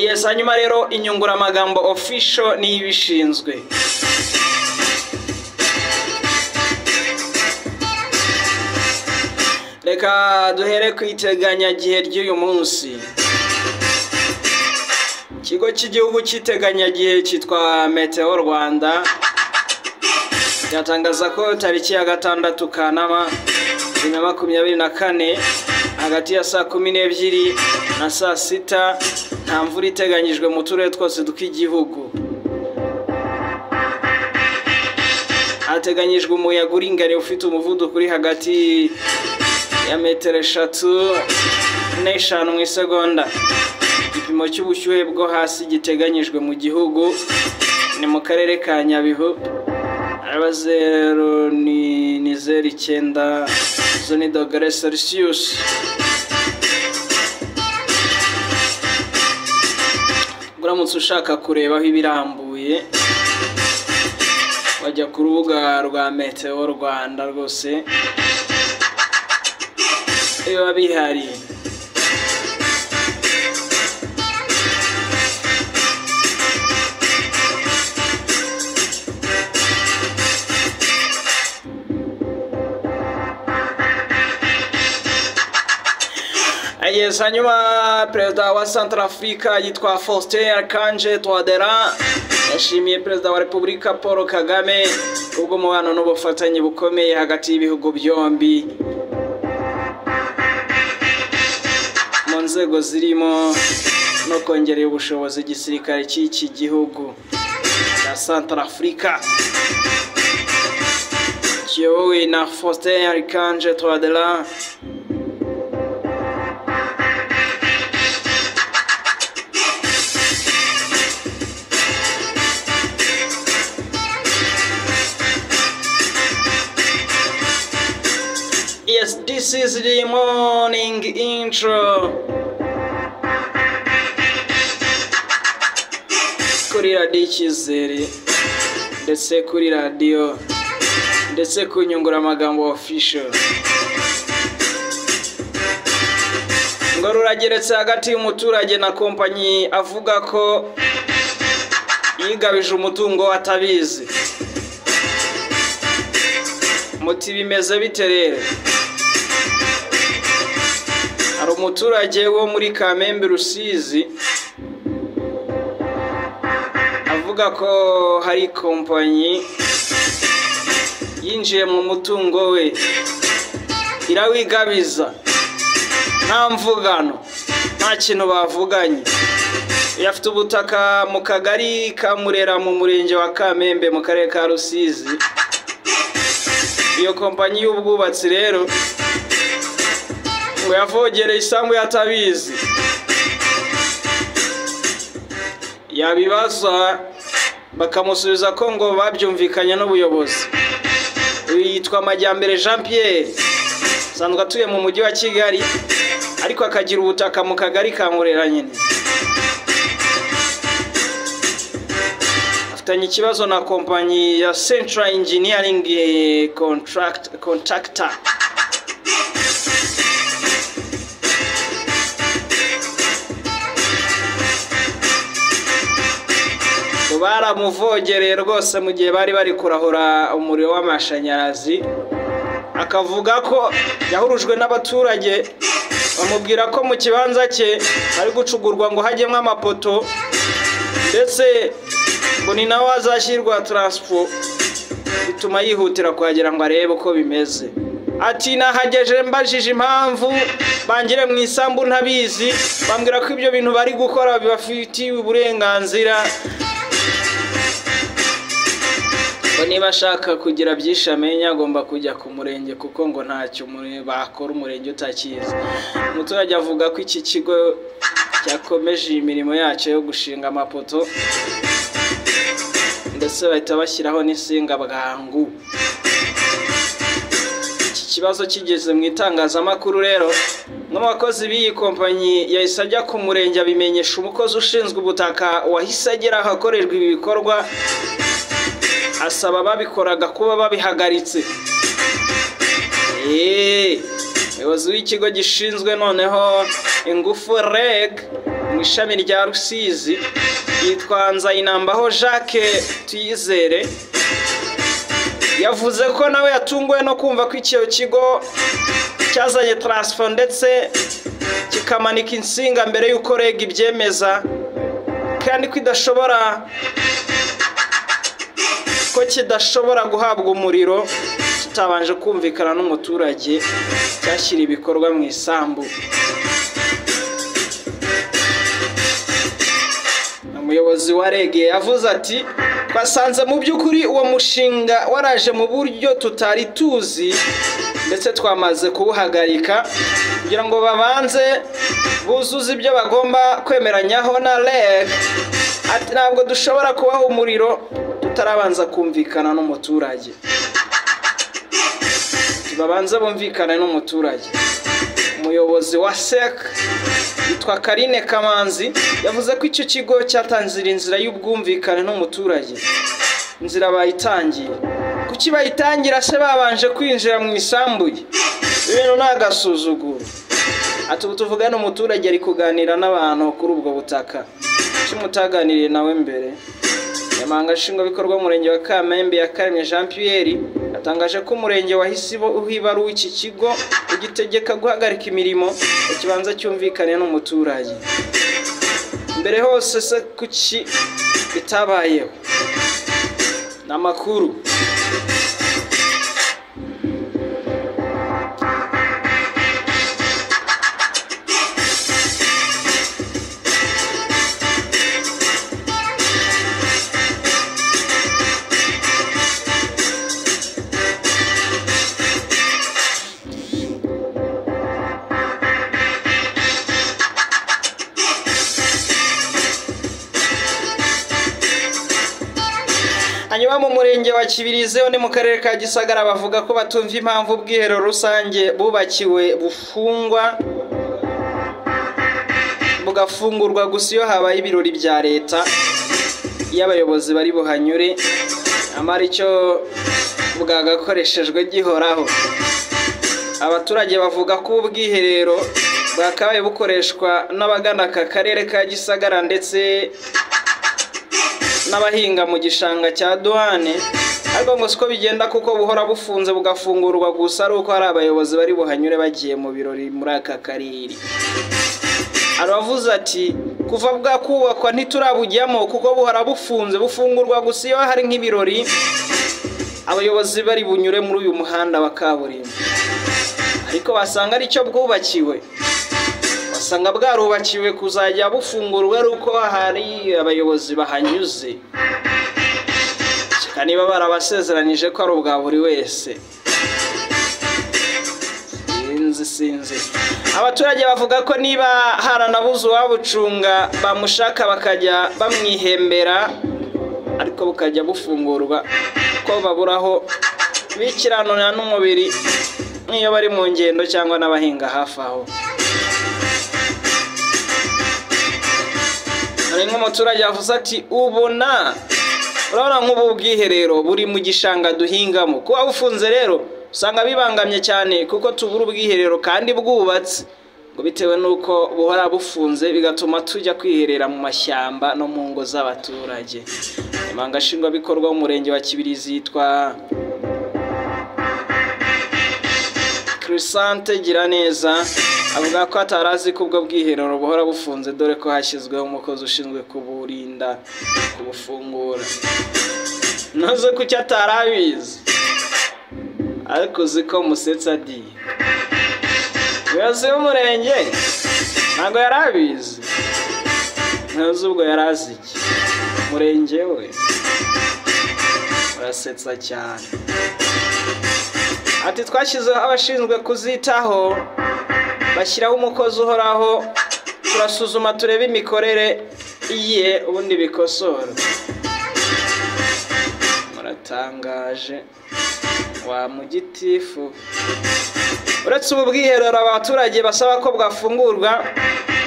Yes, hanyuma rero inyunguramagambo official ni ibishinzwe. Reka duhere kwiteganya gihe ry'uyu munsi. Ikigo cy'igihugu cy'iteganya gihe cyitwa Meteo Rwanda yatangaza ko tariki ya 6 Kanama 2024 hagati ya saa 12 na saa 6 nta mvura iteganyijwe mu turere twose tw'igihugu. Hateganyijwe umuyaga uringaniye ufite umuvuduko uri hagati ya metero 3 n'eshanu mu isegonda. Igipimo cy'ubushyuhe bwo hasi giteganyijwe mu gihugu ni mu karere ka Nyabihu aba 0 ni 0.9 zoni dogere Celsius. Uramutse ushaka kureba aho ibirambuye wajya ku rubuga rwa Meteo Rwanda rwose iyo bihari. Yes, hanyuma perezida wa Centrafrica yitwa Faustin Archange Touadera yashimiye perezida wa Repubulika Paul Kagame ubwo mubano n'ubufatanye bukomeye hagati y'ibihugu byombi mu nzego zirimo no kongerera ubushobozi igisirikare cy'iki gihugu cya Centrafrica kiyobowe na Faustin Archange Touadera. Yes, this is the morning intro. Kuri radio Icyizere ndetse kuri radio ndetse ku nyunguramagambo official. Ngo rurageretse hagati y'umuturage na kompanyi avuga ko yigabije umutungo atabizi. Muti bimeze biterere. Hari umuturage wo muri Kamembe Rusizi avuga ko hari kompanyi yinjiye mu mutungo we irawigabiza nta mvugano nta kintu bavuganye. Yafite ubutaka mu kagari ka Murera mu murenge wa Kamembe mu karere ka Rusizi. Iyo kompanyi y'ubwubatsi rero ngo yavogereye isambu yatabizi. Yabibaza bakamusubiza ko ngo babyumvikanye n'ubuyobozi. Yitwa Majyambere Jean Pierre sanzwe atuye mu mujyi wa Kigali ariko akagira ubutaka mu kagari ka Murera nyine. Afitanye ikibazo na kompanyi ya Central Engineering Contractor. Baramuvogereye rwose mu gihe bari kurahura umuriro w'amashanyarazi. Akavuga ko yahurujwe n'abaturage bamubwira ko mu kibanza cye ari gucugurwa ngo hajyemo amapoto ndetse ngo ni nawe azashyirwa transport bituma yihutira kuhagera ngo arebe uko bimeze. Ati nahageje mbajije impamvu bangire mu isambu ntabizi bambwira ko ibyo bintu bari gukora bibafitiye uburenganzira. Niba ashaka kugira byinshi amenya agomba kujya ku murenge kuko ngo ntacyo bakora umurenge utakizi. Umuturage avuga ko iki kigo cyakomeje imirimo yacyo yo gushinga amapoto ndetse bahita bashyiraho n'insinga bwangu. Iki kibazo kigeze mu itangazamakuru rero n'abakozi b'iyi kompanyi yahise ajya ku murenge abimenyesha umukozi ushinzwe ubutaka wahise agera ahakorerwa ibi bikorwa asaba babikoraga kuba babihagaritse. umuyobozi w'ikigo gishinzwe noneho ingufu REG mu ishami rya Rusizi yitwa Nzayinambaho Jacques Tuyizere yavuze ko nawe yatunguwe no kumva ko icyo kigo cyazanye transfo ndetse kikamanika insinga mbere y'uko REG ibyemeza kandi ko kidashobora guhabwa umuriro kitabanje kumvikana n'umuturage cyashyira ibikorwa mu isambu. Umuyobozi wa REG yavuze ati twasanze mu by'ukuri uwo mushinga waraje mu buryo tutari tuzi ndetse twamaze kuwuhagarika kugira ngo babanze buzuze ibyo bagomba kwemeranyaho na REG. Ati ntabwo dushobora kubaha umuriro tutarabanza kumvikana n'umuturage, babanze bumvikana n'umuturage. Umuyobozi wa SEC yitwa Karine Kamanzi yavuze ko icyo kigo cyatanzira inzira y'ubwumvikane n'umuturage. Inzira bayitangiye kuki bayitangira se babanje kwinjira mu isambu ye? Ibintu nagasuzuguro. Ati tuvuga n'umuturage ari kuganira n'abantu kuri ubwo butaka kimutaganiriye nawe mbere. Nyamanga nshingwabikorwa umurenge wa Kamembe Yakaremye Jean Pierre atangaje ko umurenge wahise uhibaruwe iki kigo ugitegeka guhagarika imirimo ikibanza cyumvikane n'umuturage. Mbere hose se kuki bitabayeho? Namakuru hanyuma mu murenge wa Kibirizi ni mu karere ka Gisagara bavuga ko batumva impamvu ubwiherero rusange bubakiwe bugafungurwa gusa iyo habaye ibirori bya leta iyo abayobozi bari buhanyure amara icyo bwagakoreshejwe gihoraho. Abaturage bavuga ko ubwiherero bwakabaye bukoreshwa n'abagana aka karere ka Gisagara ndetse n'abahinga mu gishanga cya Douane, ariko ngo siko bigenda kuko buhora bufunze bugafungurwa gusa ari uko hari abayobozi bari buhanyure bagiye mu birori muri aka karere. Aravuze ati kuva bwakubakwa ntiturabujyamo kuko buhora bufunze bufungurwa gusa iyo hari nk'ibirori abayobozi bari bunyure muri uyu muhanda wa kaburimbo, ariko basanga ari cyo bwubakiwe, basanga bwarubakiwe kuzajya bufungurwa ari uko hari abayobozi bahanyuze, niba barabasezeranyije ko ari ubwa buri wese. Sinzi. Abaturage bavuga ko niba haranabuze uwabucunga bamushaka bakajya bamwihembera ariko bukajya bufungurwa ko baburaho bikiranura n'umubiri niyo bari mu ngendo cyangwa n'abahinga hafi aho. Hari nk'umuturage yavuze ati urabona nk'ubu bwiherero buri mu gishanga duhingamo, kuba bufunze rero usanga bibangamye cyane kuko tubura ubwiherero kandi bwubatse, ngo bitewe nuko buhora bufunze bigatuma tujya kwiherera mu mashyamba no mu ngo z'abaturage. Imanga nshingwabikorwa w'umurenge wa Kibirizi yitwa Crisante Giraneza avuga ko atarazi ko ubwo bwiherero buhora bufunze dore ko hashyizweho umukozi ushinzwe kuburinda kubufungura. Nazo kuki atarabizi, ariko ziko musetsa di uyazi umurenge ntago yarabizi, nazo ubwo yarazi iki umurenge we urasetsa cyane. Ati twashyizeho abashinzwe kuzitaho bashyiraho umukozi uhoraho turasuzuma turebe imikorere iye ubundi bikosora. Muratangaje wa mugitifu. Uretse ubu bwiherero abaturage basaba ko bwafungurwa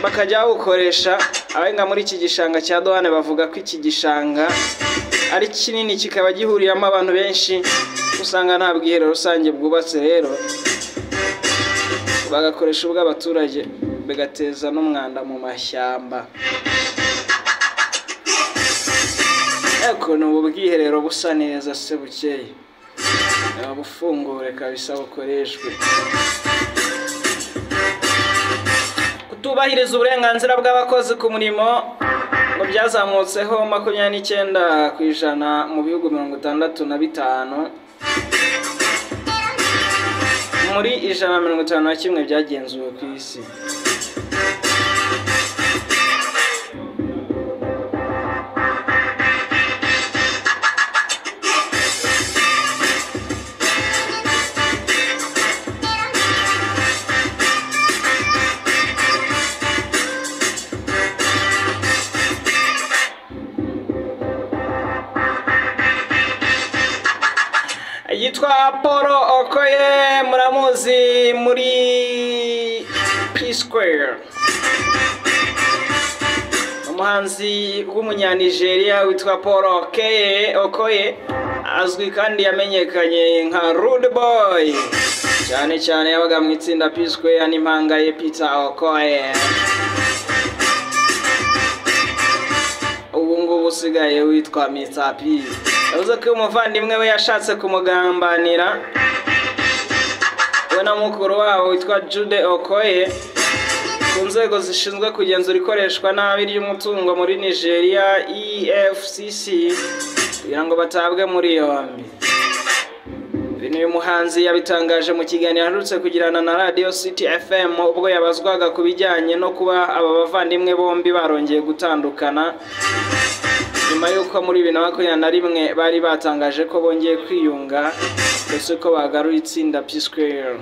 bakajya bukoresha, abenga muri iki gishanga cya Douane bavuga ko iki gishanga ari kinini kikaba gihuriyamo abantu benshi, usanga nta bwiherero rusange bwubatse rero bagakoresha ubw'abaturage bigateza n'umwanda mu mashyamba. Eko ni ubwiherero busa neza se bukeye, bufungure kabisa bukoreshwe. Kutubahiriza uburenganzira bw'abakozi ku murimo ngo byazamutseho 29% mu bihugu 65 muri 151 byagenzuwe ku isi. Yitwa Paul Okoye, muramuzi muri P-Square, umuhanzi w'umunyanigeria witwa Paul Okoye, azwi kandi yamenyekanye nka Rude Boy, cyane cyane yabaga mu itsinda P-Square n'impanga ye Peter Okoye. Ubu ngubu usigaye witwa Mr. P. Yavuze ko umuvandimwe we yashatse kumugambanira we na mukuru wabo witwa Jude Okoye ku nzego zishinzwe kugenzura ikoreshwa nabi ry'umutungo muri Nigeria EFCC kugira ngo batabwe muri yombi. Uyu muhanzi yabitangaje mu kiganiro aherutse kugirana na Radio City FM ubwo yabazwaga ku bijyanye no kuba aba bavandimwe bombi barongeye gutandukana nyuma yuko muri 2021 bari batangaje ko bongeye kwiyunga ndetse ko bagaruye itsinda P-Square.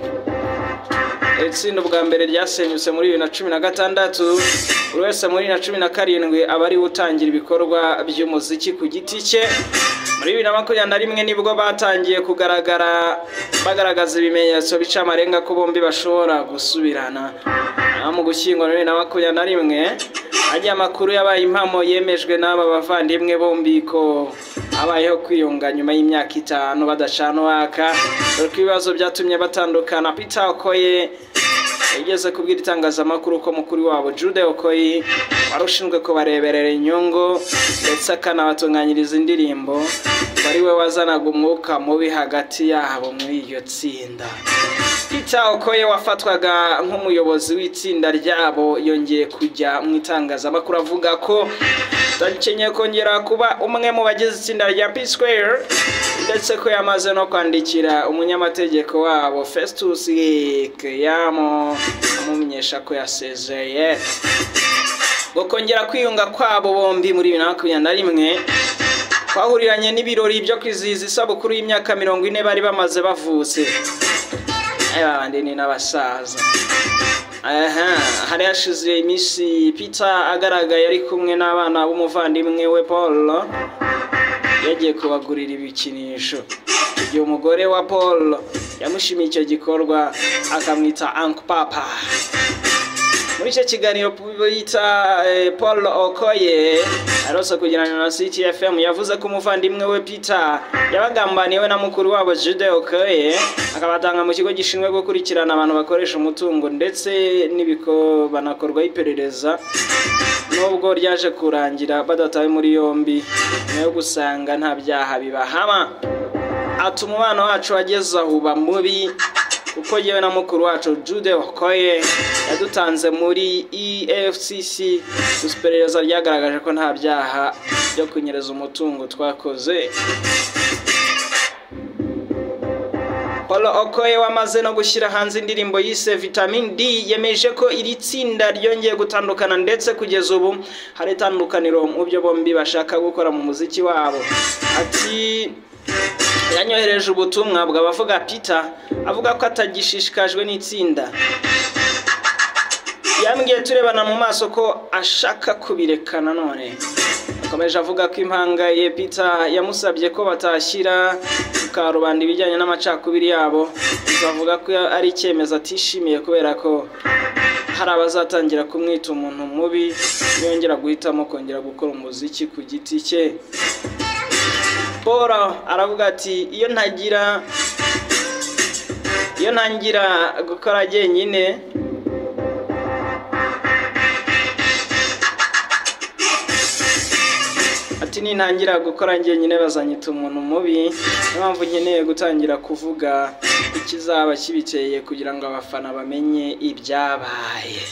Itsinda ubwa mbere ryasenyutse muri 2016, buri wese muri 2017 abari utangira ibikorwa by'umuziki ku giti cye. Muri 2021 nibwo batangiye bagaragaza ibimenyetso bica amarenga ko bombi bashobora gusubirana. Mu gushyingo 2021 ajya amakuru yabaye impamo yemejwe n'aba bavandimwe bombi ko abayeho kwiyunga nyuma y'imyaka 5 badacana waka. Dore ibibazo byatumye batandukana. Peter Okoye yigeze kubwira itangazamakuru ko mukuru wabo Jude Okoye warushinzwe ko bareberera inyungu ndetse akanabatunganyiriza indirimbo, bari we wazanaga umwuka mubi hagati yabo muri iyo tsinda. Peter Okoye wafatwaga nk'umuyobozi w'itsinda ryabo yongeye kujya mu itangazamakuru avuga ko takenye kongera kuba umwe mu bagize itsinda rya P-Square ndetse ko yamaze no kwandikira umunyamategeko wabo Festus Keyamo amumenyesha ko yasezeye. Ngo kongera kwiyunga kwabo bombi muri 2021 kwahuriranye n'ibirori byo kwizihiza isabukuru y'imyaka 40 bari bamaze bavutse. Abandi ni n'abasaza. Hari hashize imisi Peter agaragaye ari kumwe n'abana b'umuvandimwe we Paul yagiye kubagurira ibikinisho. Igihe umugore wa Paul yamushimiye icyo gikorwa akamwita Uncle Papa. Muri icyo kiganiro bita Paul Okoye arose kugirana na City FM yavuze ko umuvandimwe we Peter yabagambaniwe na mukuru wabo Jude Okoye akabatanga mu kigo gishinzwe gukurikirana abantu bakoresha umutungo ndetse n'ibiko banakorwa iperereza, nubwo ryaje kurangira badatawe muri yombi no gusanga nta byaha bibahama. Ati umubano wacu wageze aho ba mubi kuko yewe na mukuru wacu Jude Okoye yadutanze muri EFCC iperereza ryagaragaje ko nta byaha byo kunyereza umutungo twakoze. Paul Okoye wamaze no gushyira hanze indirimbo yise Vitamin D yemeje ko iri tsinda ryongeye gutandukana ndetse kugeza ubu hari tandukaniro mu byo bombi bashaka gukora mu muziki wabo. Ati yanyohereje ubutumwa bw'abavuga Peter avuga ko atagishishikajwe n'itsinda. Yambwiye turebana mu maso ko ashaka kubirekana none. Akomeje avuga ko impanga ye Peter yamusabye ko batashyira karubanda ibijyanye n'amacakubiri yabo. Avuga ko ari icyemezo atishimiye kubera ko hari abazatangira kumwita umuntu mubi yongera guhitamo kongera gukora umuziki ku giti cye. Paul aravuga ati iyo ntagira iyo ntangira gukora jyenyine ati nintangira gukora jyenyine bazanyita umuntu mubi niyo mpamvu nkeneye gutangira kuvuga ikizaba kibiteye kugira ngo abafana bamenye ibyabaye.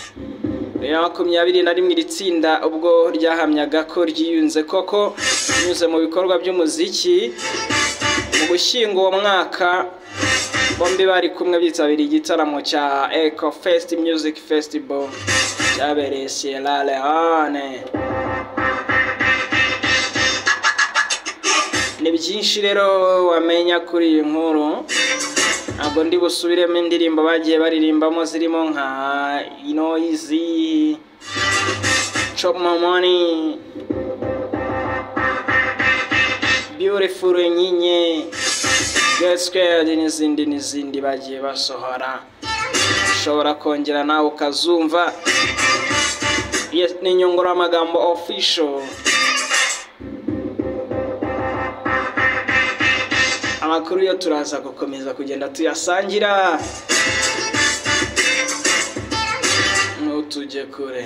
2021 iri tsinda ubwo ryahamyaga ko ryiyunze koko binyuze mu bikorwa by'umuziki mu gushyingo uwo mwaka bombi bari kumwe bitabiriye igitaramo cya Echo Fest Music Festival cyabereye Sierra Leone. Ni byinshi rero wamenya kuri iyi nkuru, ntabwo ndi busubiremo indirimbo bagiye baririmbamo zirimo nka Noisy, Chop My Money, Beautiful Nyinye, Get Scared n'izindi bagiye basohora. Ushobora kongera nawe ukazumva. Yes, ni Nyunguramagambo official. Amakuru yo turaza gukomeza kugenda tuyasangira ntutujye kure.